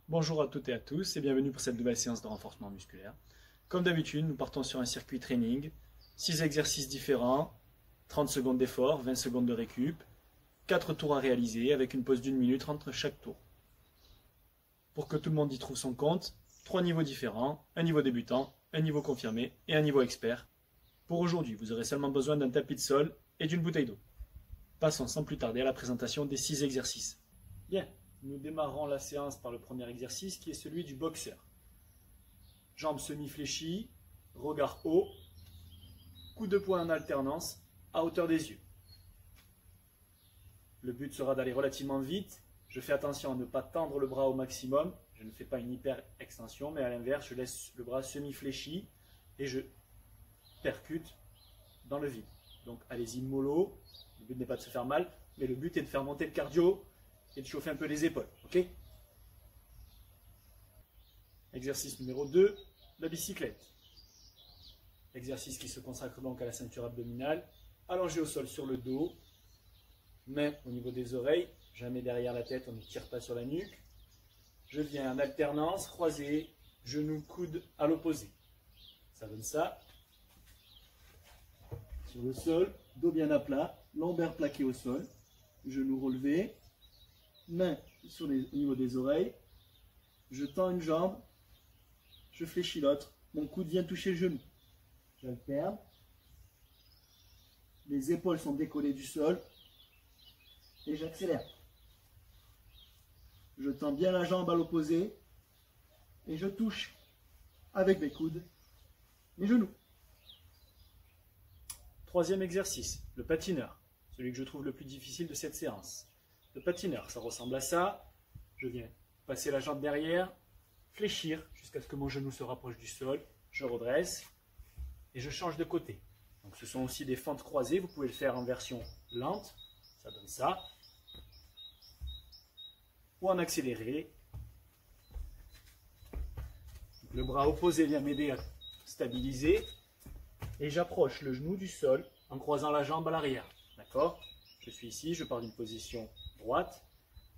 Bonjour à toutes et à tous et bienvenue pour cette nouvelle séance de renforcement musculaire. Comme d'habitude, nous partons sur un circuit training, 6 exercices différents, 30 secondes d'effort, 20 secondes de récup, 4 tours à réaliser avec une pause d'1 minute entre chaque tour. Pour que tout le monde y trouve son compte, 3 niveaux différents, un niveau débutant, un niveau confirmé et un niveau expert. Pour aujourd'hui, vous aurez seulement besoin d'un tapis de sol et d'une bouteille d'eau. Passons sans plus tarder à la présentation des 6 exercices. Bien. Nous démarrons la séance par le premier exercice qui est celui du boxeur. Jambes semi-fléchies, regard haut, coup de poing en alternance à hauteur des yeux. Le but sera d'aller relativement vite. Je fais attention à ne pas tendre le bras au maximum. Je ne fais pas une hyper extension, mais à l'inverse, je laisse le bras semi-fléchi et je percute dans le vide. Donc allez-y mollo. Le but n'est pas de se faire mal, mais le but est de faire monter le cardio et de chauffer un peu les épaules. Ok ? Exercice numéro 2, la bicyclette. Exercice qui se consacre donc à la ceinture abdominale, allongé au sol sur le dos, main au niveau des oreilles, jamais derrière la tête, on ne tire pas sur la nuque. Je viens en alternance, croisé, genou, coude à l'opposé. Ça donne ça. Sur le sol, dos bien à plat, lombaire plaqué au sol, genou relevé, main au niveau des oreilles, je tends une jambe, je fléchis l'autre, mon coude vient toucher le genou. J'alterne, les épaules sont décollées du sol et j'accélère. Je tends bien la jambe à l'opposé et je touche avec mes coudes mes genoux. Troisième exercice, le patineur, celui que je trouve le plus difficile de cette séance. Le patineur, ça ressemble à ça. Je viens passer la jambe derrière, fléchir jusqu'à ce que mon genou se rapproche du sol. Je redresse et je change de côté. Donc ce sont aussi des fentes croisées. Vous pouvez le faire en version lente. Ça donne ça. Ou en accéléré. Donc, le bras opposé vient m'aider à stabiliser. Et j'approche le genou du sol en croisant la jambe à l'arrière. D'accord ? Je suis ici, je pars d'une position droite,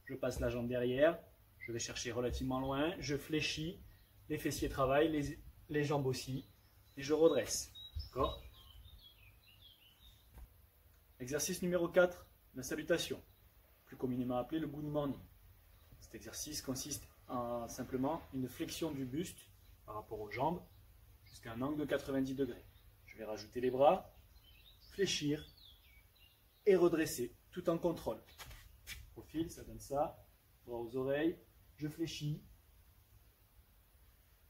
je passe la jambe derrière, je vais chercher relativement loin, je fléchis, les fessiers travaillent, les jambes aussi, et je redresse. D'accord ? Exercice numéro 4, la salutation, plus communément appelé le good morning. Cet exercice consiste en simplement une flexion du buste par rapport aux jambes jusqu'à un angle de 90 degrés. Je vais rajouter les bras, fléchir et redresser tout en contrôle. Profil, ça donne ça. Bras aux oreilles, je fléchis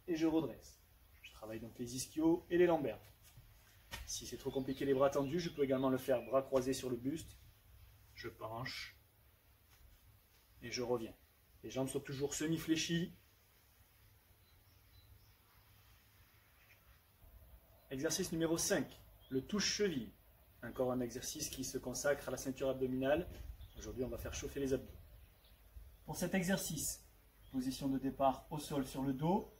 et je redresse. Je travaille donc les ischios et les lombaires. Si c'est trop compliqué les bras tendus, je peux également le faire bras croisés sur le buste. Je penche et je reviens. Les jambes sont toujours semi-fléchies. Exercice numéro 5, le touche-cheville. Encore un exercice qui se consacre à la ceinture abdominale. Aujourd'hui, on va faire chauffer les abdos. Pour cet exercice, position de départ au sol sur le dos,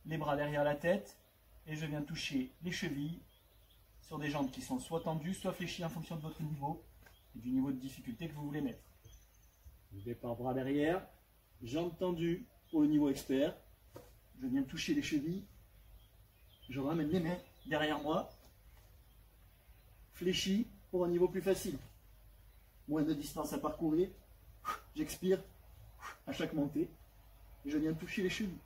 les bras derrière la tête, et je viens toucher les chevilles sur des jambes qui sont soit tendues, soit fléchies en fonction de votre niveau et du niveau de difficulté que vous voulez mettre. Le départ bras derrière, jambes tendues pour le niveau expert. Je viens toucher les chevilles, je ramène les mains derrière moi, fléchi pour un niveau plus facile. Moins de distance à parcourir, j'expire à chaque montée et je viens toucher les chevilles.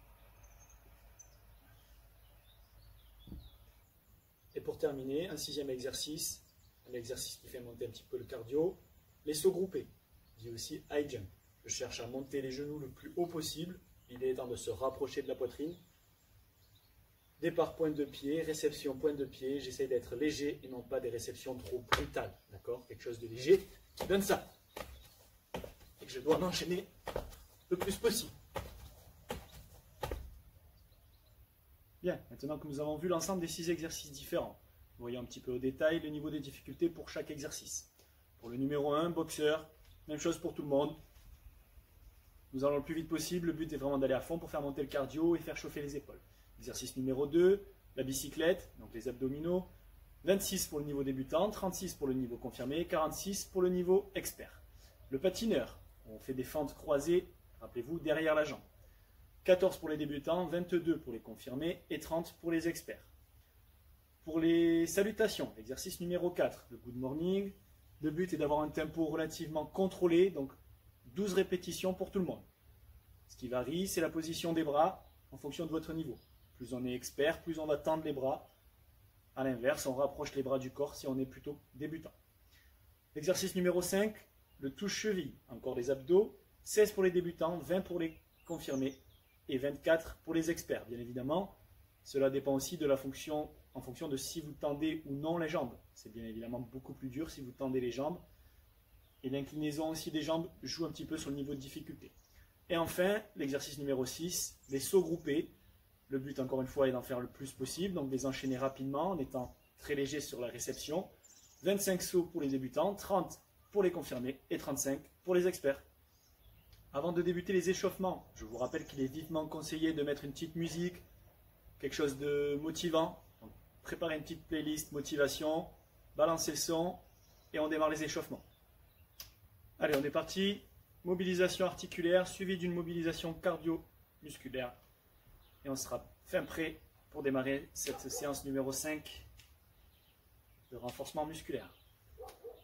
Et pour terminer, un 6e exercice, un exercice qui fait monter un petit peu le cardio, les sauts groupés, dit aussi high jump. Je cherche à monter les genoux le plus haut possible, l'idée étant de se rapprocher de la poitrine. Départ pointe de pied, réception pointe de pied, j'essaie d'être léger et non pas des réceptions trop brutales, d'accord ? Quelque chose de léger qui donne ça. Et que je dois m'enchaîner le plus possible. Bien, maintenant que nous avons vu l'ensemble des 6 exercices différents, voyons un petit peu au détail le niveau des difficultés pour chaque exercice. Pour le numéro 1, boxeur, même chose pour tout le monde. Nous allons le plus vite possible, le but est vraiment d'aller à fond pour faire monter le cardio et faire chauffer les épaules. Exercice numéro 2, la bicyclette, donc les abdominaux, 26 pour le niveau débutant, 36 pour le niveau confirmé, 46 pour le niveau expert. Le patineur, on fait des fentes croisées, rappelez-vous, derrière la jambe. 14 pour les débutants, 22 pour les confirmés et 30 pour les experts. Pour les salutations, l'exercice numéro 4, le good morning, le but est d'avoir un tempo relativement contrôlé, donc 12 répétitions pour tout le monde. Ce qui varie, c'est la position des bras en fonction de votre niveau. Plus on est expert, plus on va tendre les bras. A l'inverse, on rapproche les bras du corps si on est plutôt débutant. L'exercice numéro 5, le touche-cheville, encore des abdos, 16 pour les débutants, 20 pour les confirmés et 24 pour les experts. Bien évidemment, cela dépend aussi de la fonction, en fonction de si vous tendez ou non les jambes. C'est bien évidemment beaucoup plus dur si vous tendez les jambes. Et l'inclinaison aussi des jambes joue un petit peu sur le niveau de difficulté. Et enfin, l'exercice numéro 6, les sauts groupés. Le but, encore une fois, est d'en faire le plus possible, donc les enchaîner rapidement en étant très léger sur la réception. 25 sauts pour les débutants, 30 pour les confirmés et 35 pour les experts. Avant de débuter les échauffements, je vous rappelle qu'il est vivement conseillé de mettre une petite musique, quelque chose de motivant. Donc, préparez une petite playlist motivation, balancez le son et on démarre les échauffements. Allez, on est parti. Mobilisation articulaire suivie d'une mobilisation cardio-musculaire. Et on sera fin prêt pour démarrer cette séance numéro 5 de renforcement musculaire.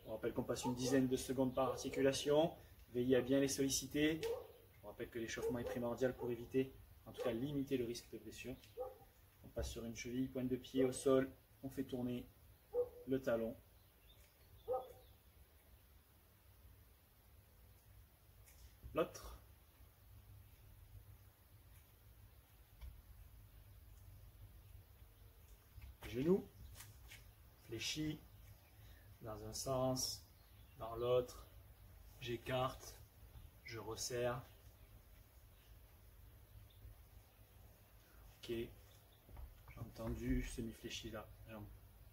On rappelle qu'on passe une dizaine de secondes par articulation. Veillez à bien les solliciter. Je vous rappelle que l'échauffement est primordial pour éviter, en tout cas limiter le risque de blessure. On passe sur une cheville, pointe de pied au sol. On fait tourner le talon. L'autre. Genou, fléchi dans un sens, dans l'autre, j'écarte, je resserre. Ok, j'ai entendu semi-fléchi là, jambe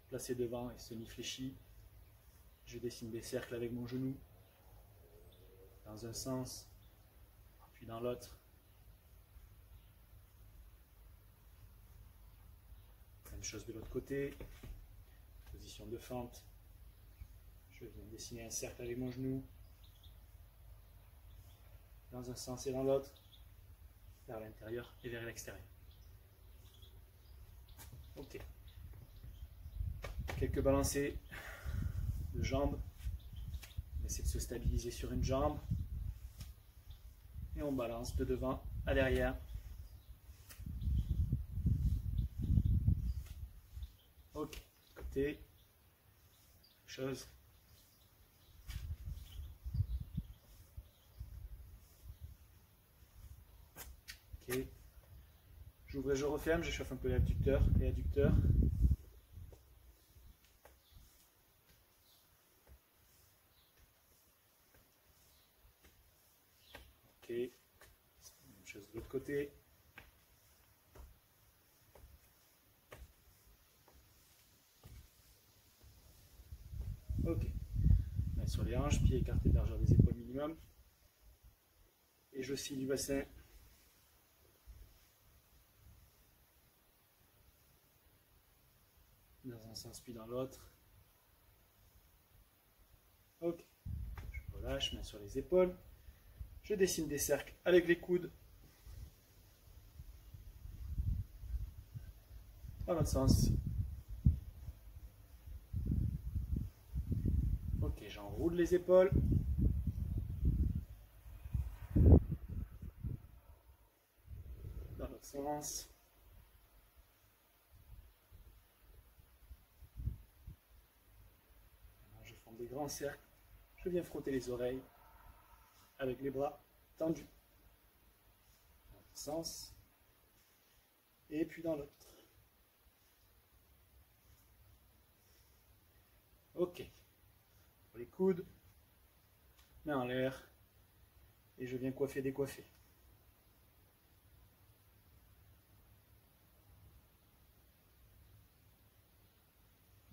placée devant et semi-fléchi. Je dessine des cercles avec mon genou, dans un sens, puis dans l'autre. Même chose de l'autre côté, position de fente, je viens dessiner un cercle avec mon genou, dans un sens et dans l'autre, vers l'intérieur et vers l'extérieur. Ok. Quelques balancées de jambes, on essaie de se stabiliser sur une jambe, et on balance de devant à derrière. Ok, côté, chose. Ok, j'ouvre et je referme, j'échauffe un peu l'abducteur et adducteur. Ok, même chose de l'autre côté. Ok, main sur les hanches, pieds écartés de largeur des épaules minimum. Et je scie du bassin. Dans un sens puis dans l'autre. Ok, je relâche, main sur les épaules. Je dessine des cercles avec les coudes. Dans l'autre sens. Ok, j'enroule les épaules. Dans l'autre sens. Maintenant, je forme des grands cercles. Je viens frotter les oreilles avec les bras tendus. Dans l'autre sens. Et puis dans l'autre. Ok. Pour les coudes, main en l'air. Et je viens coiffer, décoiffer.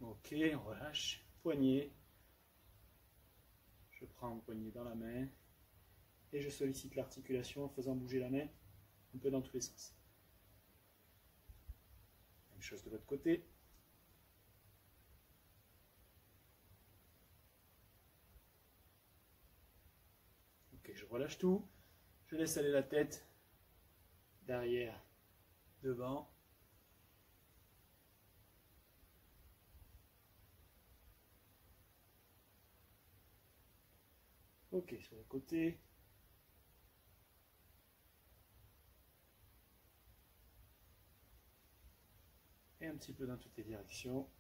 Ok, on relâche. Poignet. Je prends mon poignet dans la main. Et je sollicite l'articulation en faisant bouger la main un peu dans tous les sens. Même chose de l'autre côté. Ok, je relâche tout. Je laisse aller la tête derrière, devant. Ok, sur le côté. Et un petit peu dans toutes les directions.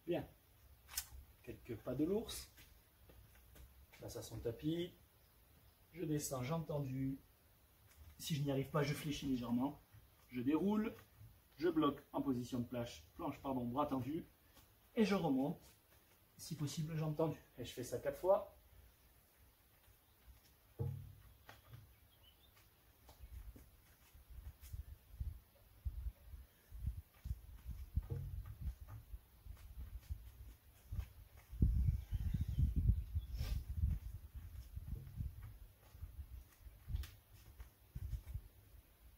Bien. Quelques pas de l'ours. Face à son tapis. Je descends, j'ai entendu. Si je n'y arrive pas, je fléchis légèrement. Je déroule. Je bloque en position de planche, bras tendu. Et je remonte. Si possible, jambes tendues. Et je fais ça 4 fois.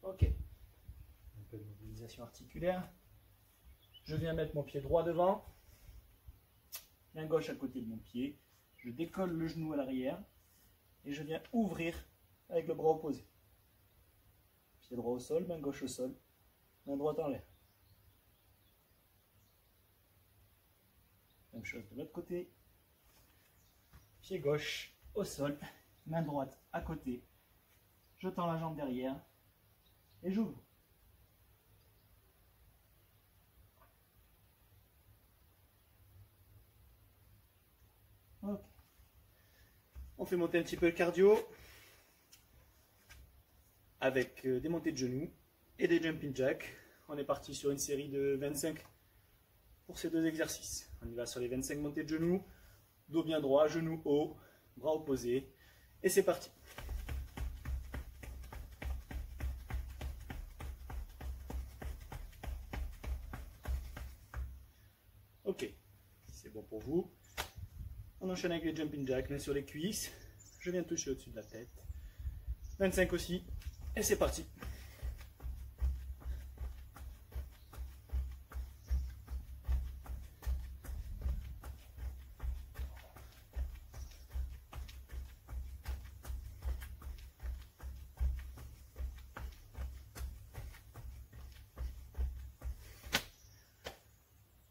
Ok. Un peu de mobilisation articulaire. Je viens mettre mon pied droit devant. Main gauche à côté de mon pied. Je décolle le genou à l'arrière. Et je viens ouvrir avec le bras opposé. Pied droit au sol, main gauche au sol. Main droite en l'air. Même chose de l'autre côté. Pied gauche au sol. Main droite à côté. Je tends la jambe derrière. Et j'ouvre. Ok. On fait monter un petit peu le cardio avec des montées de genoux et des jumping jacks. On est parti sur une série de 25 pour ces deux exercices. On y va sur les 25 montées de genoux, dos bien droit, genoux haut, bras opposés. Et c'est parti. Ok, si c'est bon pour vous. On enchaîne avec les jumping jacks, main sur les cuisses. Je viens toucher au-dessus de la tête. 25 aussi. Et c'est parti.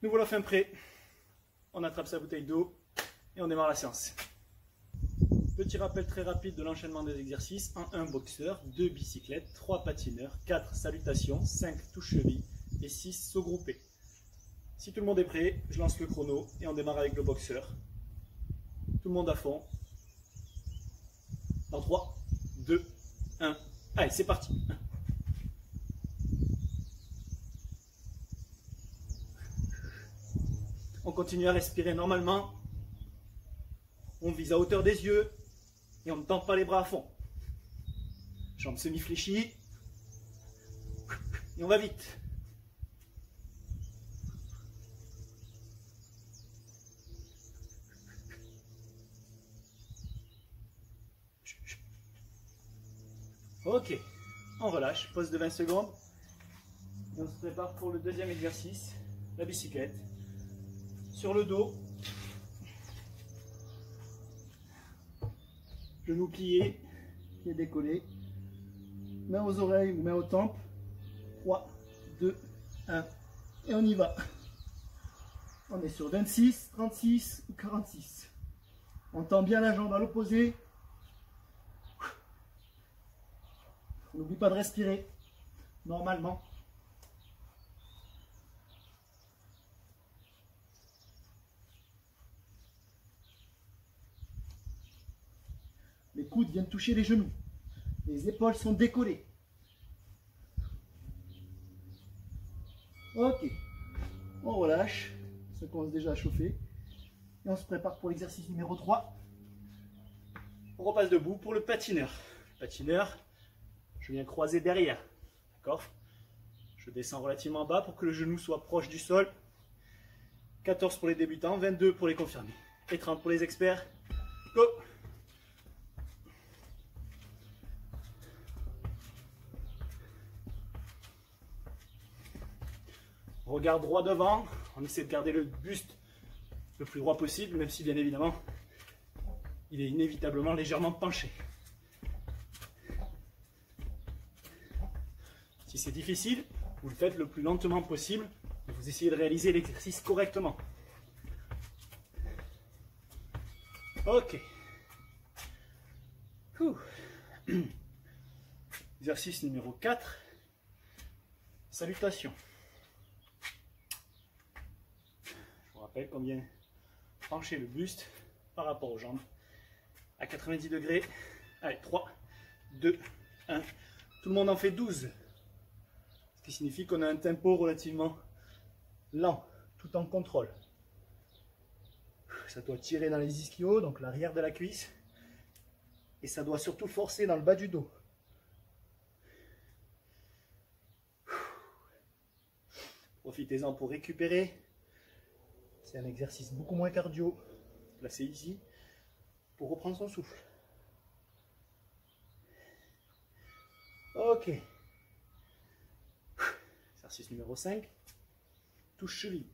Nous voilà fin prêt. On attrape sa bouteille d'eau et on démarre la séance. Petit rappel très rapide de l'enchaînement des exercices. En 1 boxeur, 2 bicyclettes, 3 patineurs, 4 salutations, 5 touche-cheville et 6 sauts groupés. Si tout le monde est prêt, je lance le chrono et on démarre avec le boxeur. Tout le monde à fond. Dans 3, 2, 1. Allez, c'est parti. On continue à respirer normalement. On vise à hauteur des yeux et on ne tend pas les bras à fond. Jambes semi-fléchies. Et on va vite. Ok, on relâche, pause de 20 secondes. Et on se prépare pour le deuxième exercice, la bicyclette. Sur le dos, genoux pliés, pieds décollés, main aux oreilles ou main aux tempes. 3, 2, 1, et on y va. On est sur 26, 36 ou 46. On tend bien la jambe à l'opposé. On n'oublie pas de respirer normalement. Les coudes viennent toucher les genoux. Les épaules sont décollées. Ok. On relâche. Ça commence déjà à chauffer. Et on se prépare pour l'exercice numéro 3. On repasse debout pour le patineur. Le patineur, je viens croiser derrière. D'accord? Je descends relativement bas pour que le genou soit proche du sol. 14 pour les débutants, 22 pour les confirmés. Et 30 pour les experts. Go! Regard droit devant, on essaie de garder le buste le plus droit possible, même si bien évidemment il est inévitablement légèrement penché. Si c'est difficile, vous le faites le plus lentement possible et vous essayez de réaliser l'exercice correctement. Ok. Exercice numéro 4. Salutations. Je vous rappelle qu'on vient pencher le buste par rapport aux jambes à 90 degrés. Allez, 3, 2, 1. Tout le monde en fait 12. Ce qui signifie qu'on a un tempo relativement lent, tout en contrôle. Ça doit tirer dans les ischios, donc l'arrière de la cuisse. Et ça doit surtout forcer dans le bas du dos. Profitez-en pour récupérer. C'est un exercice beaucoup moins cardio. Placé ici pour reprendre son souffle. Ok. Exercice numéro 5. Touche cheville.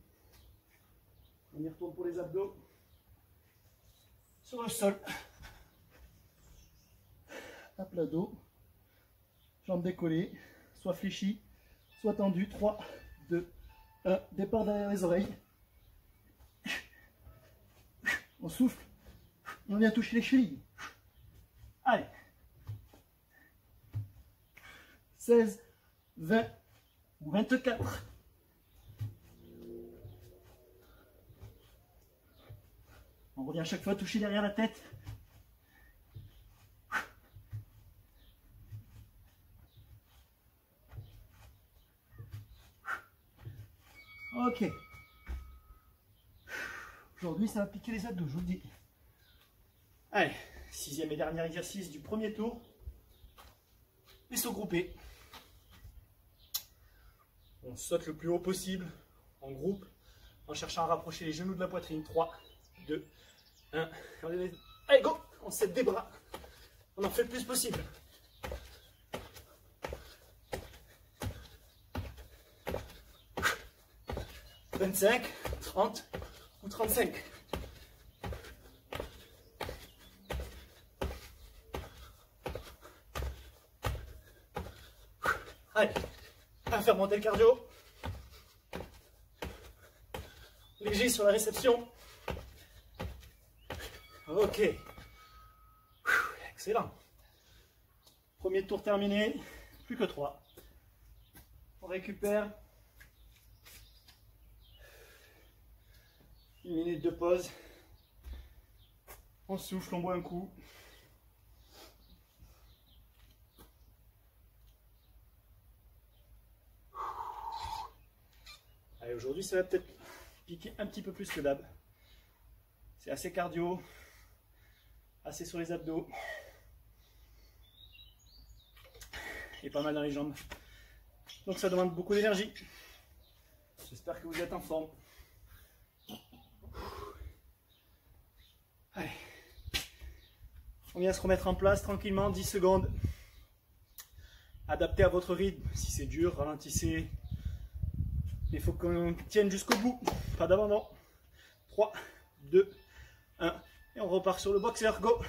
On y retourne pour les abdos. Sur le sol. À plat dos. Jambes décollées. Soit fléchies, soit tendues. 3, 2, 1. Départ derrière les oreilles. On souffle. On vient toucher les chevilles. Allez. 16, 20 ou 24. On revient à chaque fois toucher derrière la tête. Ok. Aujourd'hui, ça va piquer les abdos, je vous le dis. Allez, 6e et dernier exercice du premier tour. Les sauts groupés. On saute le plus haut possible en groupe en cherchant à rapprocher les genoux de la poitrine. 3, 2, 1. Allez, go! On s'aide des bras. On en fait le plus possible. « 25, 30 ou 35. » Allez, on va faire monter le cardio. Léger sur la réception. Ok. Excellent. Premier tour terminé. Plus que 3. On récupère. 1 minute de pause. On souffle, on boit un coup. Allez, aujourd'hui, ça va peut-être piquer un petit peu plus que d'hab. C'est assez cardio, assez sur les abdos et pas mal dans les jambes. Donc ça demande beaucoup d'énergie. J'espère que vous êtes en forme. Allez. On vient se remettre en place tranquillement, 10 secondes. Adaptez à votre rythme. Si c'est dur, ralentissez. Il faut qu'on tienne jusqu'au bout. Pas d'abandon. 3, 2, 1. Et on repart sur le boxer. Go!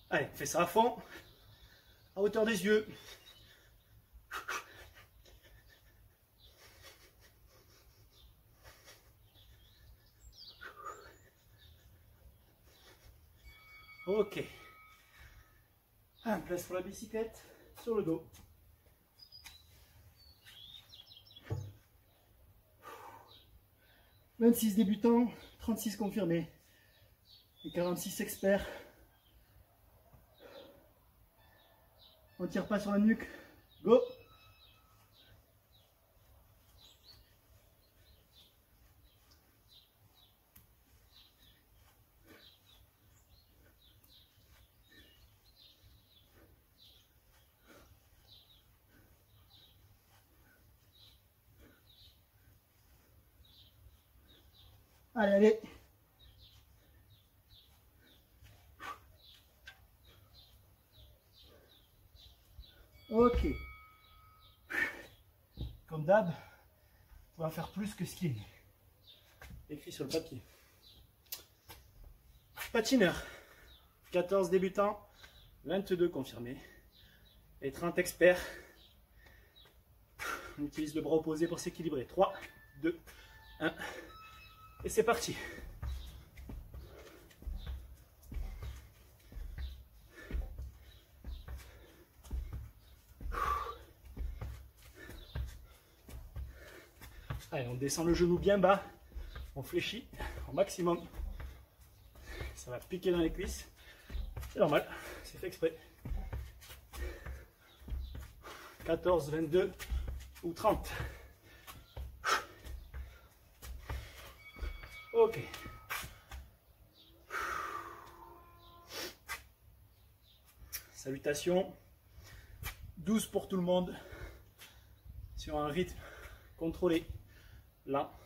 Allez, on fait ça à fond, à hauteur des yeux. Ok. Un place pour la bicyclette, sur le dos. « 26 débutants, 36 confirmés et 46 experts. » On ne tire pas sur la nuque. Go! Allez, allez. Ok. Comme d'hab, on va faire plus que ce qui est écrit sur le papier. Patineur. 14 débutants, 22 confirmés et 30 experts. On utilise le bras opposé pour s'équilibrer. 3, 2, 1 et c'est parti. Allez, on descend le genou bien bas, on fléchit au maximum. Ça va piquer dans les cuisses. C'est normal, c'est fait exprès. 14, 22 ou 30. Ok. Salutations. 12 pour tout le monde. Sur un rythme contrôlé. Là.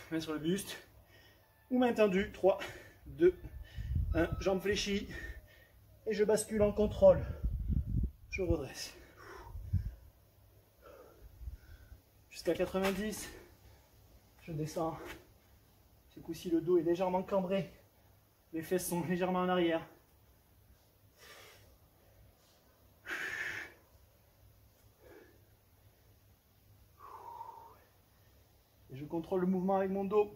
Main sur le buste. Ou main tendue. 3, 2, 1. Jambes fléchies. Et je bascule en contrôle. Je redresse. Jusqu'à 90. Je descends. Ce coup-ci, le dos est légèrement cambré. Les fesses sont légèrement en arrière. Et je contrôle le mouvement avec mon dos.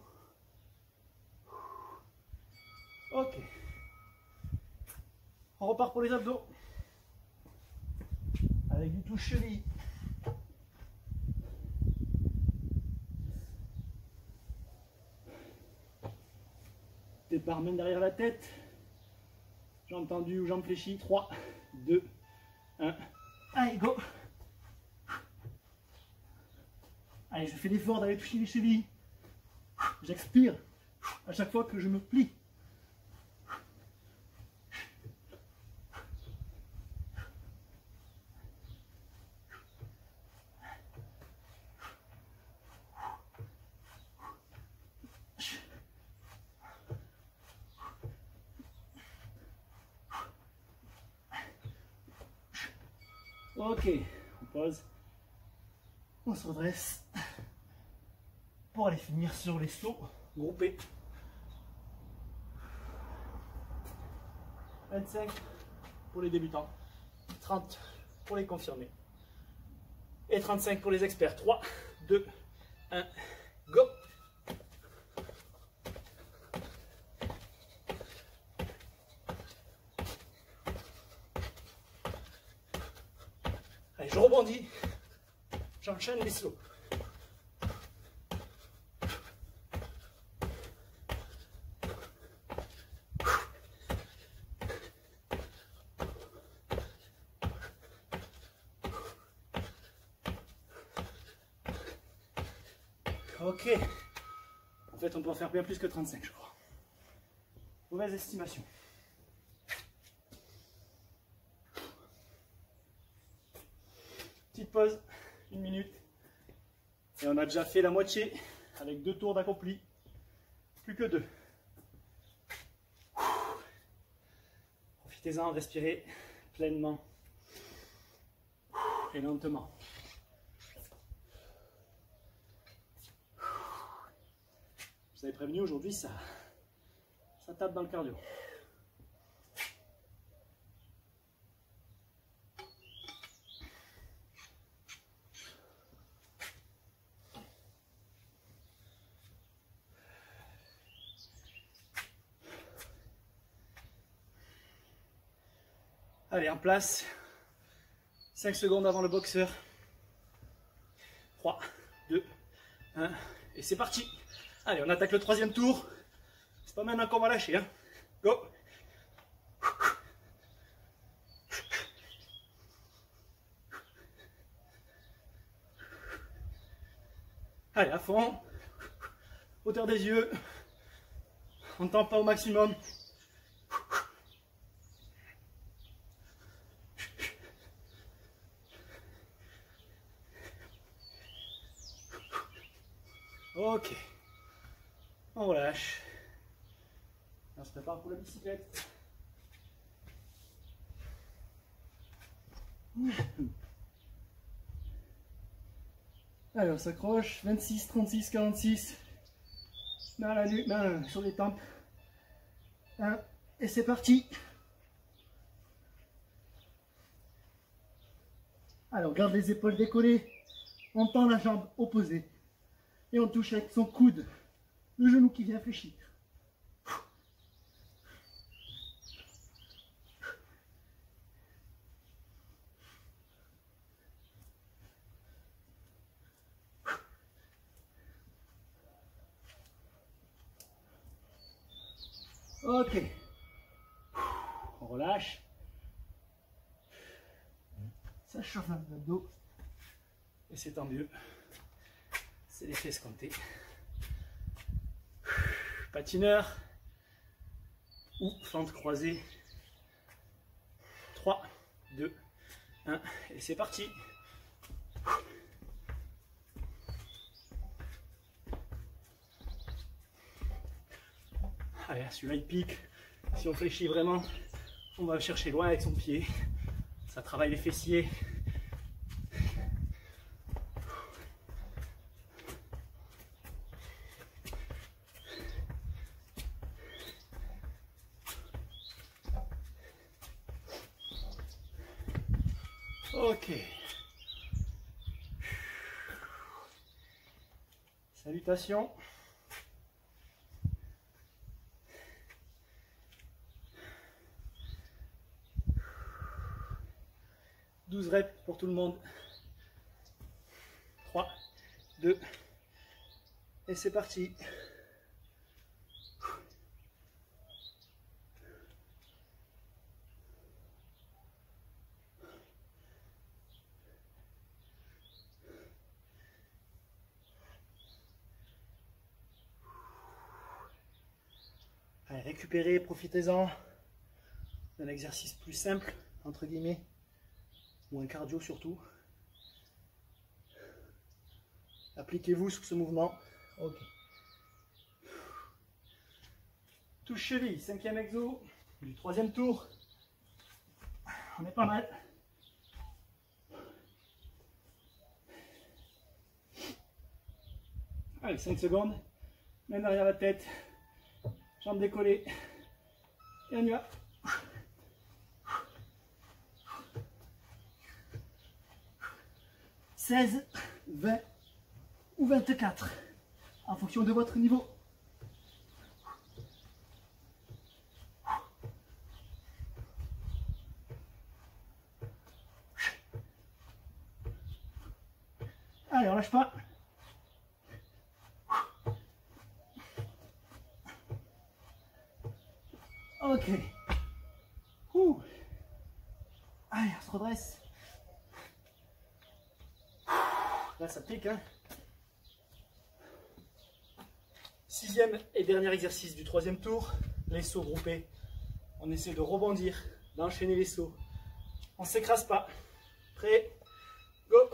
Ok. On repart pour les abdos. Avec du touche cheville. Départ main derrière la tête. Jambes tendues ou jambes fléchies. 3, 2, 1. Allez, go. Allez, je fais l'effort d'aller toucher les chevilles. J'expire à chaque fois que je me plie. Ok, on pose, on se redresse pour aller finir sur les sauts groupés. 25 pour les débutants, 30 pour les confirmés et 35 pour les experts. 3, 2, 1, go! Allez, je rebondis, j'enchaîne les slows. Ok, en fait on peut en faire bien plus que 35 je crois. Mauvaise estimation. Petite pause, 1 minute. Et on a déjà fait la moitié avec 2 tours d'accompli. Plus que 2. Profitez-en, respirez pleinement et lentement. Je vous avais prévenu, aujourd'hui ça tape dans le cardio. Allez, en place. 5 secondes avant le boxeur. 3, 2, 1. Et c'est parti. Allez, on attaque le 3e tour. C'est pas maintenant qu'on va lâcher. Hein. Go. Allez, à fond. Hauteur des yeux. On ne tend pas au maximum. Ok, on relâche. On se prépare pour la bicyclette. Allez, on s'accroche. 26, 36, 46. Main à la nuque, main sur les tempes. 1, et c'est parti. Alors, garde les épaules décollées. On tend la jambe opposée. Et on touche avec son coude le genou qui vient fléchir. Ok. On relâche. Ça chauffe un peu le dos. Et c'est tant mieux. C'est l'effet escompté. Patineur ou fente croisée. 3, 2, 1 et c'est parti. Allez, celui-là il pique. Si on fléchit vraiment, on va chercher loin avec son pied. Ça travaille les fessiers. Ok. Salutations. Reps pour tout le monde. 3, 2, et c'est parti. Allez, récupérez, profitez-en d'un exercice plus simple, entre guillemets, ou un cardio surtout. Appliquez-vous sur ce mouvement. Ok. Touche cheville, 5e exo, du 3e tour. On est pas mal. Allez, 5 secondes. Main derrière la tête. Jambes décollées. Et on y va. « 16, 20 ou 24, en fonction de votre niveau. » Allez, on lâche pas. Ok. Allez, on se redresse. Là, ça pique, hein. 6e et dernier exercice du 3e tour, les sauts groupés. On essaie de rebondir, d'enchaîner les sauts. On ne s'écrase pas. Prêt? Go!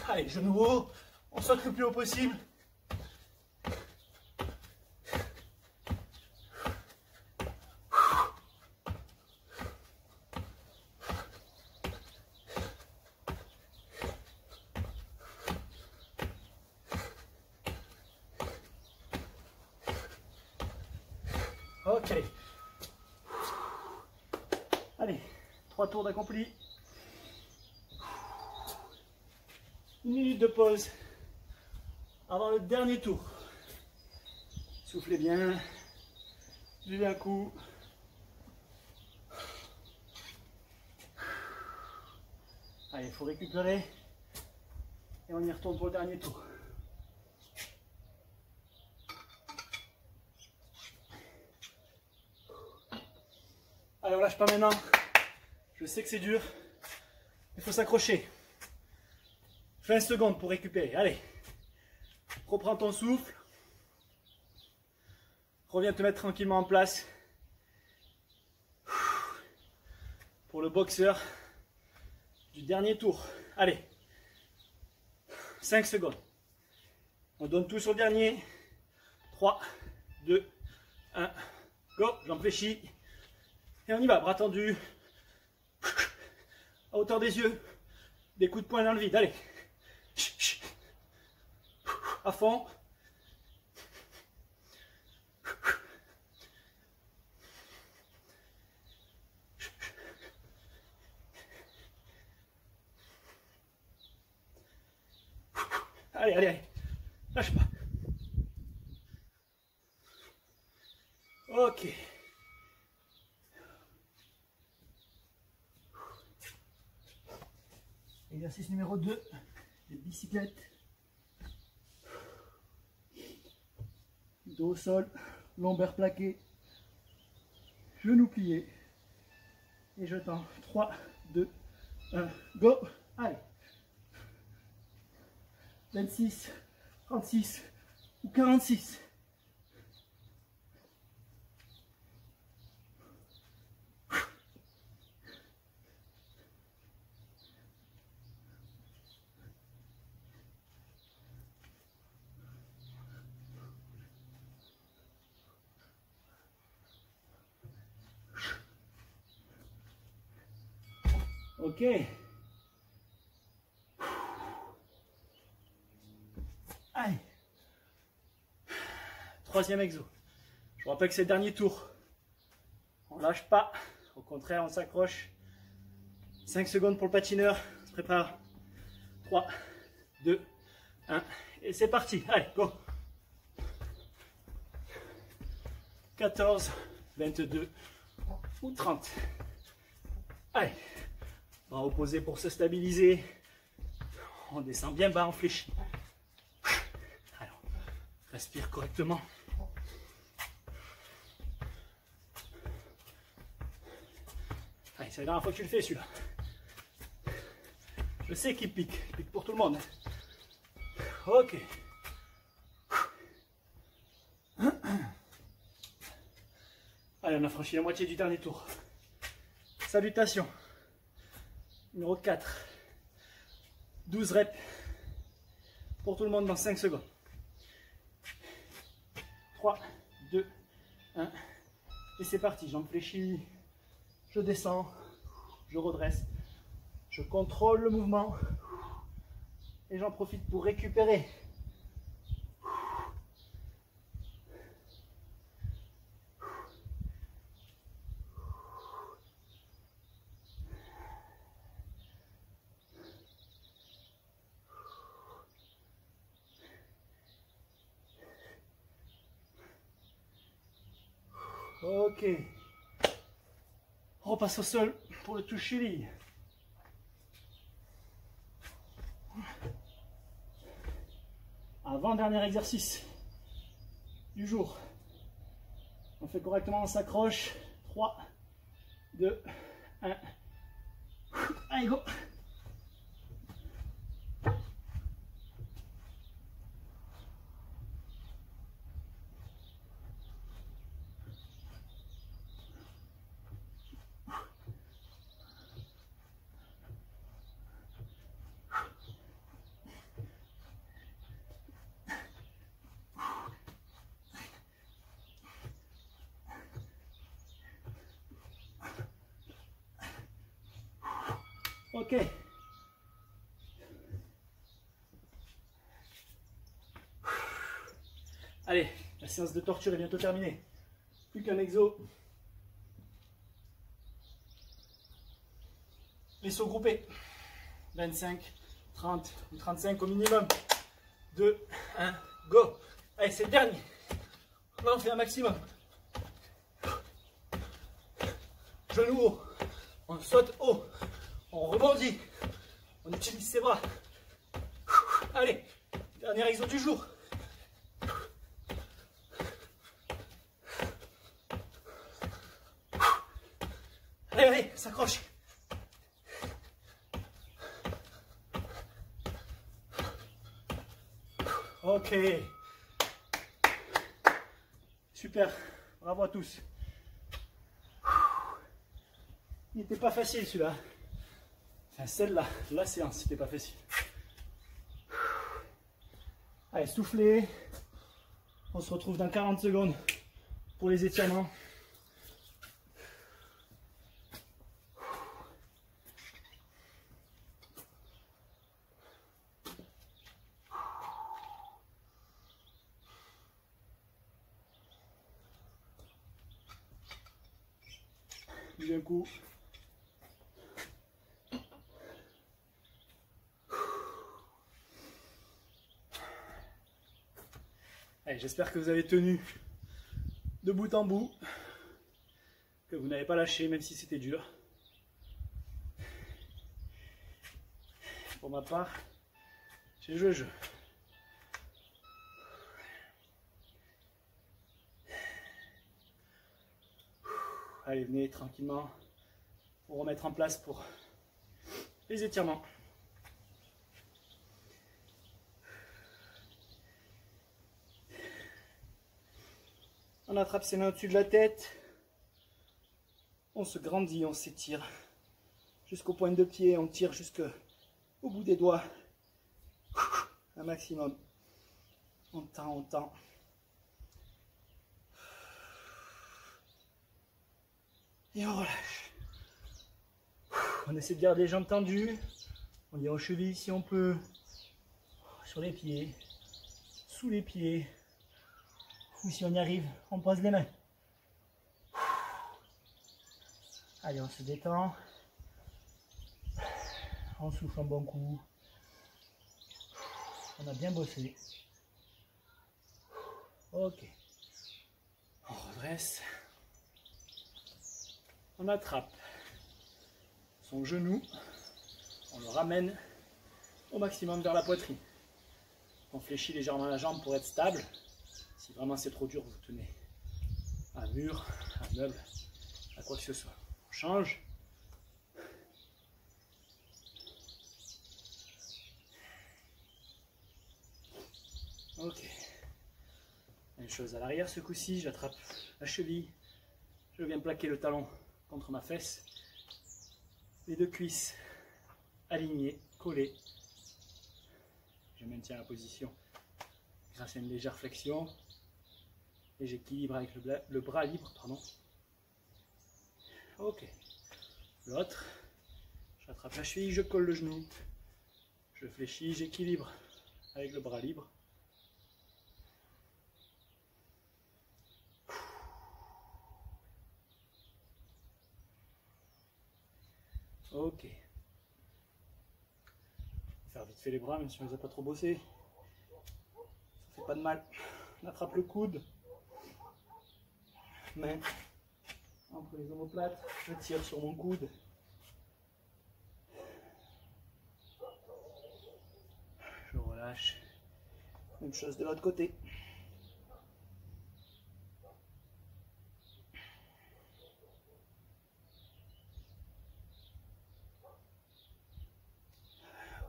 Allez, genoux haut, on saute le plus haut possible. Ok. Allez, 3 tours d'accompli. 1 minute de pause avant le dernier tour. Soufflez bien. Buvez un coup. Allez, il faut récupérer. Et on y retourne pour le dernier tour. Allez, on lâche pas maintenant. Je sais que c'est dur. Il faut s'accrocher. 20 secondes pour récupérer. Allez. Reprends ton souffle. Reviens te mettre tranquillement en place. Pour le boxeur du dernier tour. Allez. 5 secondes. On donne tout sur le dernier. 3, 2, 1, go, j'en fléchis. Et on y va, bras tendus. À hauteur des yeux. Des coups de poing dans le vide, allez. À fond. Allez, allez, allez. Lâche pas. Ok. Exercice numéro 2, les bicyclettes. Dos au sol, lombaire plaqué, genoux pliés. Et je tends. 3, 2, 1, go. Allez. 26, 36 ou 46. Ok. Allez. Troisième exo. Je vous rappelle que c'est le dernier tour. On lâche pas. Au contraire, on s'accroche. 5 secondes pour le patineur. On se prépare. 3, 2, 1. Et c'est parti. Allez, go. 14, 22 ou 30. Allez. Bras opposés pour se stabiliser. On descend bien bas, on fléchit. Alors, respire correctement. Allez, c'est la dernière fois que tu le fais celui-là. Je sais qu'il pique. Il pique pour tout le monde. Ok. Allez, on a franchi la moitié du dernier tour. Salutations. Numéro 4. 12 reps pour tout le monde dans 5 secondes. 3, 2, 1. Et c'est parti. Jambes fléchies. Je descends. Je redresse. Je contrôle le mouvement. Et j'en profite pour récupérer. Ok. On repasse au sol pour le toucher ligne. Avant-dernier exercice du jour. On fait correctement, on s'accroche. 3, 2, 1. Allez, go. Ok. Allez, la séance de torture est bientôt terminée. Plus qu'un exo. Les sauts groupés. 25, 30 ou 35 au minimum. 2, 1, go. Allez, c'est le dernier. Là, on fait un maximum. Genoux haut. On saute haut. On rebondit. On utilise ses bras. Allez, dernier exo du jour. Allez, allez, s'accroche. Ok. Super. Bravo à tous. Il n'était pas facile celui-là. Enfin, celle-là, la séance, c'était pas facile. Allez, soufflez. On se retrouve dans 40 secondes pour les étirements. D'un coup. Allez, j'espère que vous avez tenu de bout en bout, que vous n'avez pas lâché même si c'était dur. Pour ma part, j'ai joué le jeu. Allez, venez tranquillement pour remettre en place pour les étirements. On attrape ses mains au-dessus de la tête. On se grandit, on s'étire jusqu'aux pointes de pied. On tire jusqu'au bout des doigts. Un maximum. On tend, on tend. Et on relâche. On essaie de garder les jambes tendues. On vient aux chevilles si on peut. Sur les pieds. Sous les pieds. Ou si on y arrive, on pose les mains. Allez, on se détend. On souffle un bon coup. On a bien bossé. Ok. On redresse. On attrape son genou. On le ramène au maximum vers la poitrine. On fléchit légèrement la jambe pour être stable. Si vraiment c'est trop dur, vous tenez un mur, un meuble, à quoi que ce soit. On change. Ok. Même chose à l'arrière ce coup-ci, j'attrape la cheville. Je viens plaquer le talon contre ma fesse. Les deux cuisses alignées, collées. Je maintiens la position grâce à une légère flexion. Et j'équilibre avec le bras libre, pardon. Ok. L'autre, j'attrape la cheville, je colle le genou. Je fléchis, j'équilibre avec le bras libre. Ok. Faire vite fait les bras, même si on ne les a pas trop bossés. Ça fait pas de mal. On attrape le coude. Main entre les omoplates. Je tire sur mon coude. Je relâche. Même chose de l'autre côté.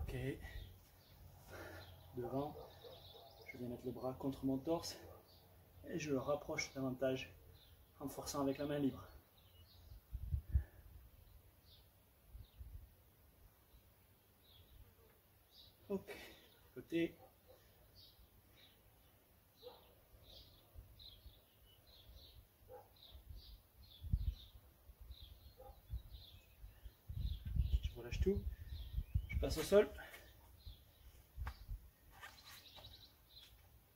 Ok. Devant, je viens mettre le bras contre mon torse et je le rapproche davantage en forçant avec la main libre. Ok. Côté. Je relâche tout. Je passe au sol.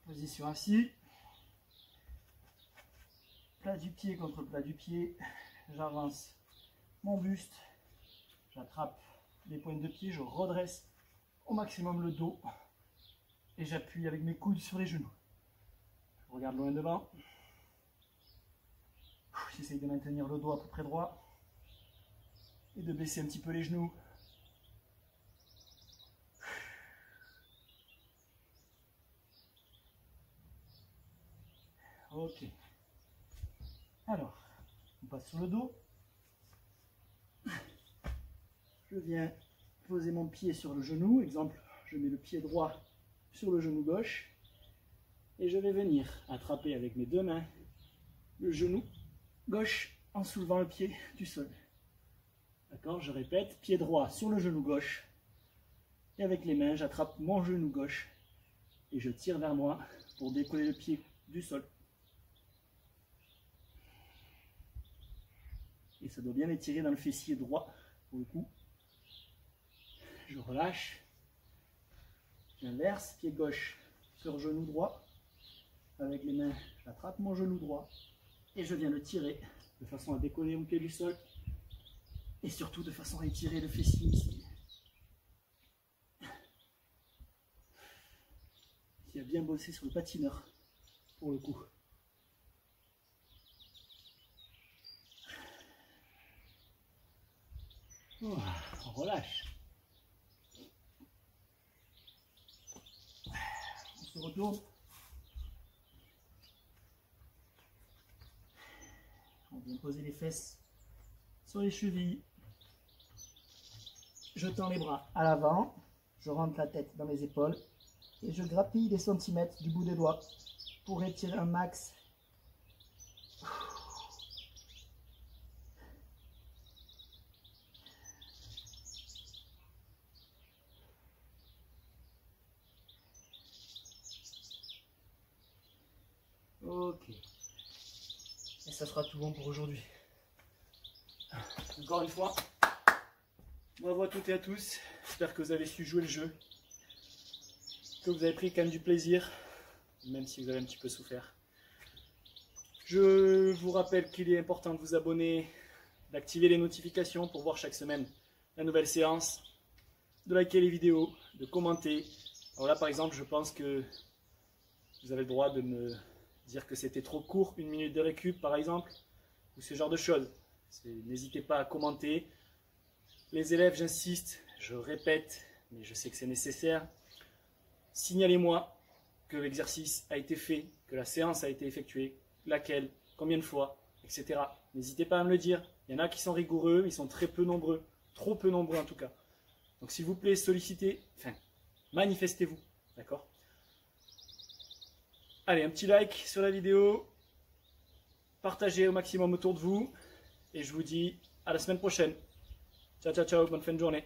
Position assis. Plat du pied contre plat du pied. J'avance mon buste. J'attrape les pointes de pied. Je redresse au maximum le dos. Et j'appuie avec mes coudes sur les genoux. Je regarde loin devant. J'essaye de maintenir le dos à peu près droit. Et de baisser un petit peu les genoux. Ok. Alors, on passe sur le dos. Je viens poser mon pied sur le genou. Exemple, je mets le pied droit sur le genou gauche. Et je vais venir attraper avec mes deux mains le genou gauche en soulevant le pied du sol. D'accord? Je répète, pied droit sur le genou gauche. Et avec les mains, j'attrape mon genou gauche. Et je tire vers moi pour décoller le pied du sol. Et ça doit bien étirer dans le fessier droit pour le coup. Je relâche. J'inverse, pied gauche sur genou droit. Avec les mains, j'attrape mon genou droit et je viens le tirer de façon à décoller mon pied du sol et surtout de façon à étirer le fessier ici. Qui a bien bossé sur le patineur pour le coup. Oh, on relâche. On se retourne. On vient poser les fesses sur les chevilles. Je tends les bras à l'avant. Je rentre la tête dans mes épaules. Et je grappille des centimètres du bout des doigts pour étirer un max. Ok. Et ça sera tout bon pour aujourd'hui. Encore une fois, bravo à toutes et à tous. J'espère que vous avez su jouer le jeu. Que vous avez pris quand même du plaisir, même si vous avez un petit peu souffert. Je vous rappelle qu'il est important de vous abonner, d'activer les notifications pour voir chaque semaine la nouvelle séance, de liker les vidéos, de commenter. Alors là par exemple, je pense que vous avez le droit de me dire que c'était trop court, 1 minute de récup par exemple, ou ce genre de choses. N'hésitez pas à commenter. Les élèves, j'insiste, je répète, mais je sais que c'est nécessaire. Signalez-moi que l'exercice a été fait, que la séance a été effectuée, laquelle, combien de fois, etc. N'hésitez pas à me le dire. Il y en a qui sont rigoureux, ils sont très peu nombreux, trop peu nombreux en tout cas. Donc s'il vous plaît, sollicitez, enfin, manifestez-vous, d'accord? Allez, un petit like sur la vidéo, partagez au maximum autour de vous, et je vous dis à la semaine prochaine. Ciao, ciao, ciao, bonne fin de journée.